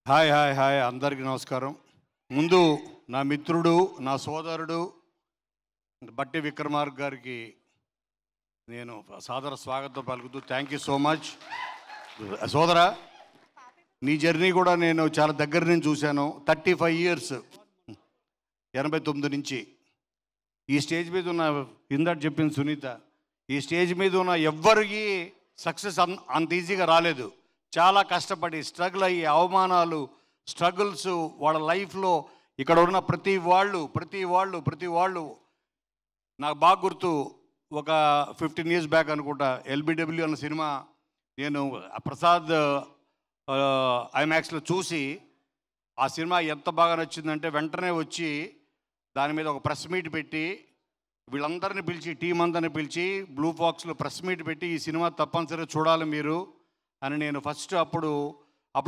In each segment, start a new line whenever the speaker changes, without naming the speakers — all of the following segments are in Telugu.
హాయ్ హాయ్ హాయ్ అందరికీ నమస్కారం. ముందు నా మిత్రుడు, నా సోదరుడు బట్టి విక్రమార్క గారికి నేను సాదర స్వాగతం పలుకుతూ థ్యాంక్ యూ సో మచ్. సోదరా, నీ జర్నీ కూడా నేను చాలా దగ్గర నుంచి చూశాను. 35 ఇయర్స్, 89 నుంచి ఈ స్టేజ్ మీద ఉన్న, ఇందాక చెప్పింది సునీత, ఈ స్టేజ్ మీద ఉన్న ఎవ్వరికి సక్సెస్ అంత ఈజీగా రాలేదు. చాలా కష్టపడి స్ట్రగుల్ అయ్యి అవమానాలు, స్ట్రగుల్స్ వాళ్ళ లైఫ్లో ఇక్కడ ఉన్న ప్రతి వాళ్ళు నాకు బాగా గుర్తు. ఒక 15 ఇయర్స్ బ్యాక్ అనుకుంటా, ఎల్బిడబ్ల్యూ అన్న సినిమా నేను ప్రసాద్ ఐమాక్స్లో చూసి ఆ సినిమా ఎంత బాగా నచ్చిందంటే వెంటనే వచ్చి దాని మీద ఒక ప్రెస్ మీట్ పెట్టి వీళ్ళందరినీ పిలిచి, టీం అందరిని పిలిచి బ్లూ బాక్స్లో ప్రెస్ మీట్ పెట్టి ఈ సినిమా తప్పనిసరిగా చూడాలి మీరు అని నేను ఫస్ట్ అప్పుడు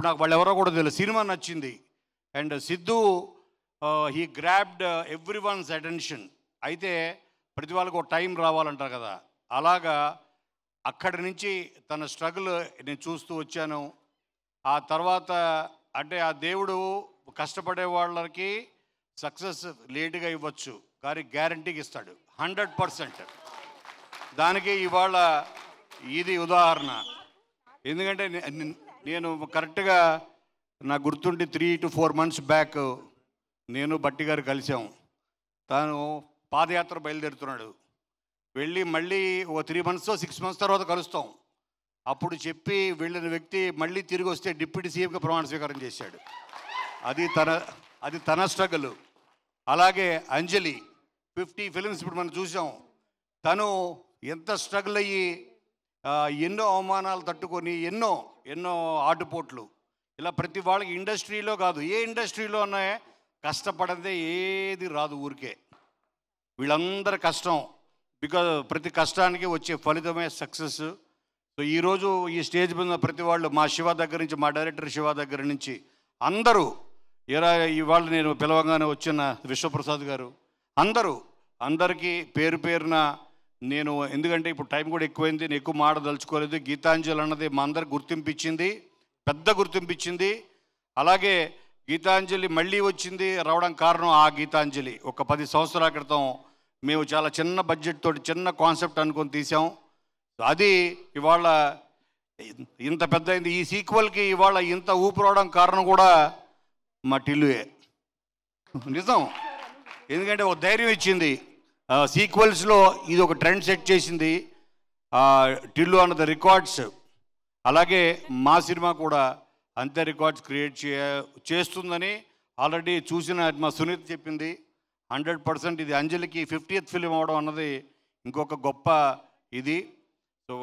నాకు వాళ్ళు ఎవరో కూడా తెలియదు. సినిమా నచ్చింది and Siddhu he grabbed every once attention. అయితే ప్రతి వాళ్ళకు ఒక టైం రావాలంటారు కదా, అలాగా అక్కడి నుంచి తన స్ట్రగుల్ నేను చూస్తూ వచ్చాను. ఆ తర్వాత అంటే ఆ దేవుడు కష్టపడే వాళ్ళకి సక్సెస్ లేటుగా ఇవ్వచ్చు కానీ గ్యారంటీకి ఇస్తాడు 100%. దానికి ఇవాళ ఇది ఉదాహరణ. ఎందుకంటే నేను కరెక్ట్గా నాకు గుర్తుండి 3 to 4 months బ్యాక్ నేను బట్టి గారు కలిసాం. తాను పాదయాత్ర బయలుదేరుతున్నాడు. వెళ్ళి మళ్ళీ ఒక 3 months 6 months తర్వాత కలుస్తాం. అప్పుడు చెప్పి వెళ్ళిన వ్యక్తి మళ్ళీ తిరిగి వస్తే డిప్యూటీ సీఎంగా ప్రమాణ స్వీకారం చేశాడు. అది తన స్ట్రగుల్. అలాగే అంజలి 50 ఫిలిమ్స్ ఇప్పుడు మనం చూసాం. తను ఎంత స్ట్రగుల్ అయ్యి ఎన్నో అవమానాలు తట్టుకొని ఎన్నో ఆటుపోట్లు, ఇలా ప్రతి వాళ్ళకి ఇండస్ట్రీలో కాదు ఏ ఇండస్ట్రీలో ఉన్నాయో కష్టపడదే ఏది రాదు ఊరికే. వీళ్ళందరి కష్టం, బికాజ్ ప్రతి కష్టానికి వచ్చే ఫలితమే సక్సెస్. సో ఈరోజు ఈ స్టేజ్ మీద ప్రతి వాళ్ళు, మా శివ దగ్గర నుంచి, మా డైరెక్టర్ శివ దగ్గర నుంచి అందరూ, ఇవాళ నేను పిలవగానే వచ్చిన విశ్వప్రసాద్ గారు, అందరికీ పేరు పేరున నేను, ఎందుకంటే ఇప్పుడు టైం కూడా ఎక్కువైంది, నేను ఎక్కువ మాడదలుచుకోలేదు. గీతాంజలి అన్నది మా అందరికి గుర్తింపించింది, పెద్ద గుర్తింపించింది. అలాగే గీతాంజలి మళ్ళీ వచ్చింది, రావడం కారణం ఆ గీతాంజలి. ఒక 10 సంవత్సరాల క్రితం మేము చాలా చిన్న బడ్జెట్ తోటి చిన్న కాన్సెప్ట్ అనుకొని తీసాం. అది ఇవాళ ఇంత పెద్ద అయింది. ఈ సీక్వెల్కి ఇవాళ ఇంత ఊపు రావడం కారణం కూడా మా టిల్లుయే, నిజం. ఎందుకంటే ఒక ధైర్యం ఇచ్చింది. సీక్వెల్స్లో ఇది ఒక ట్రెండ్ సెట్ చేసింది టిల్లు అన్నది రికార్డ్స్. అలాగే మా సినిమా కూడా అంతే రికార్డ్స్ క్రియేట్ చేస్తుందని ఆల్రెడీ చూసిన మా సునీత చెప్పింది. 100% ఇది అంజలికి 50th ఫిలిం అవడం అన్నది ఇంకొక గొప్ప ఇది. సో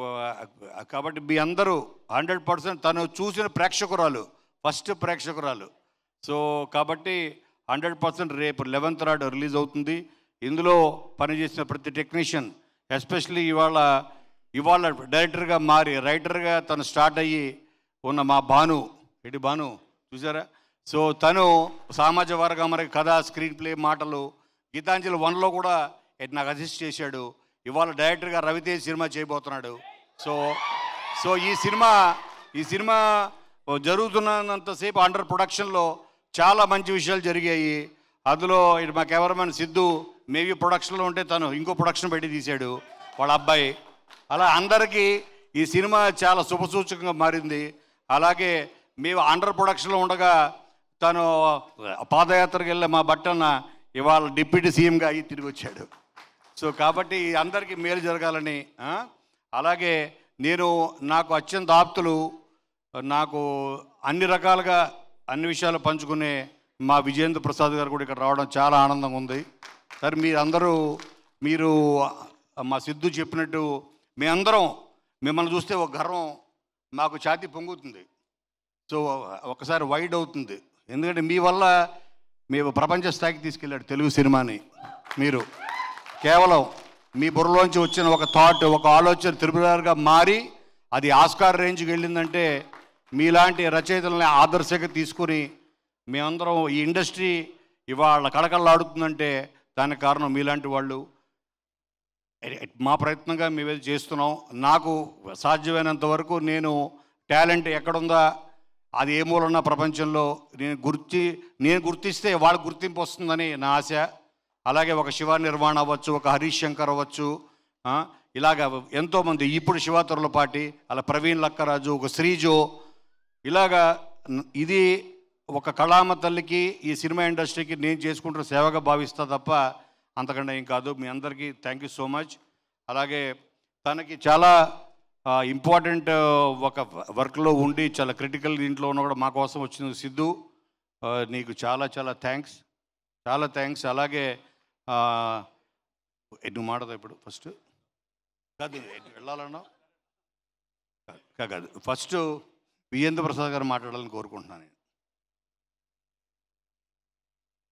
కాబట్టి మీ అందరూ 100% తను చూసిన ప్రేక్షకురాలు, ఫస్ట్ ప్రేక్షకురాలు. సో కాబట్టి 100% రేపు 11th నాడు రిలీజ్ అవుతుంది. ఇందులో పనిచేసిన ప్రతి టెక్నీషియన్, ఎస్పెషల్లీ ఇవాళ డైరెక్టర్గా మారి రైటర్గా తను స్టార్ట్ అయ్యి ఉన్న మా భాను చూసారా. సో తను సామాజిక వర్గం మరి కథ, స్క్రీన్ ప్లే, మాటలు, గీతాంజలి 1లో కూడా నాకు అసిస్ట్ చేశాడు. ఇవాళ డైరెక్టర్గా రవితేజ్ సినిమా చేయబోతున్నాడు. సో ఈ సినిమా జరుగుతున్నంతసేపు అండర్ ప్రొడక్షన్లో చాలా మంచి విషయాలు జరిగాయి. అందులో మా కెమెరామెన్ సిద్ధు మేబీ ప్రొడక్షన్లో ఉంటే తను ఇంకో ప్రొడక్షన్ పెట్టి తీశాడు వాళ్ళ అబ్బాయి. అలా అందరికీ ఈ సినిమా చాలా శుభసూచకంగా మారింది. అలాగే మేము అండర్ ప్రొడక్షన్లో ఉండగా తను పాదయాత్రకు వెళ్ళే మా బట్టన్న ఇవాళ డిప్యూటీ సీఎంగా అయ్యి తిరిగి వచ్చాడు. సో కాబట్టి అందరికీ మేలు జరగాలని. అలాగే నాకు అత్యంత ఆప్తులు, నాకు అన్ని రకాలుగా అన్ని విషయాలు పంచుకునే మా విజయేంద్ర ప్రసాద్ గారు కూడా ఇక్కడ రావడం చాలా ఆనందంగా ఉంది. సార్ మీరు మా సిద్ధు చెప్పినట్టు మేమందరం మిమ్మల్ని చూస్తే ఒక గర్వం మాకు ఛాతీ పొంగుతుంది. సో ఒకసారి వైడ్ అవుతుంది. ఎందుకంటే మీ వల్ల మేము ప్రపంచ స్థాయికి తీసుకెళ్ళాడు తెలుగు సినిమాని. మీరు కేవలం మీ బుర్రలోంచి వచ్చిన ఒక థాట్, ఒక ఆలోచన త్రిపురగా మారి అది ఆస్కార్ రేంజ్కి వెళ్ళిందంటే మీలాంటి రచయితలని ఆదర్శంగా తీసుకుని మేమందరం ఈ ఇండస్ట్రీ ఇవాళ కళకళలాడుతుందంటే దానికి కారణం మీలాంటి వాళ్ళు. మా ప్రయత్నంగా మేము చేస్తున్నాం. నాకు సాధ్యమైనంత వరకు నేను టాలెంట్ ఎక్కడుందా అది ఏ మూలన్న ప్రపంచంలో నేను గుర్తిస్తే వాళ్ళకి గుర్తింపు వస్తుందని నా ఆశ. అలాగే ఒక శివ నిర్వాణ అవ్వచ్చు, ఒక హరీష్ శంకర్ అవ్వచ్చు, ఇలాగ ఎంతోమంది, ఇప్పుడు శివ తుర్లపాటి, అలా ప్రవీణ్ లక్కరాజు, ఒక శ్రీజో, ఇలాగా ఇది ఒక కళామ తల్లికి ఈ సినిమా ఇండస్ట్రీకి నేను చేసుకుంటున్న సేవగా భావిస్తా తప్ప అంతకన్నా ఏం కాదు. మీ అందరికీ థ్యాంక్ యూ సో మచ్. అలాగే తనకి చాలా ఇంపార్టెంట్ ఒక వర్క్లో ఉండి చాలా క్రిటికల్ దీంట్లో ఉన్న కూడా మా కోసం వచ్చింది సిద్ధు, నీకు చాలా చాలా థ్యాంక్స్, చాలా థ్యాంక్స్. అలాగే నువ్వు మాడదా ఇప్పుడు ఫస్ట్ కాదు వెళ్ళాలన్నా కాదు, ఫస్ట్ విజేంద్ర ప్రసాద్ గారు మాట్లాడాలని కోరుకుంటున్నాను.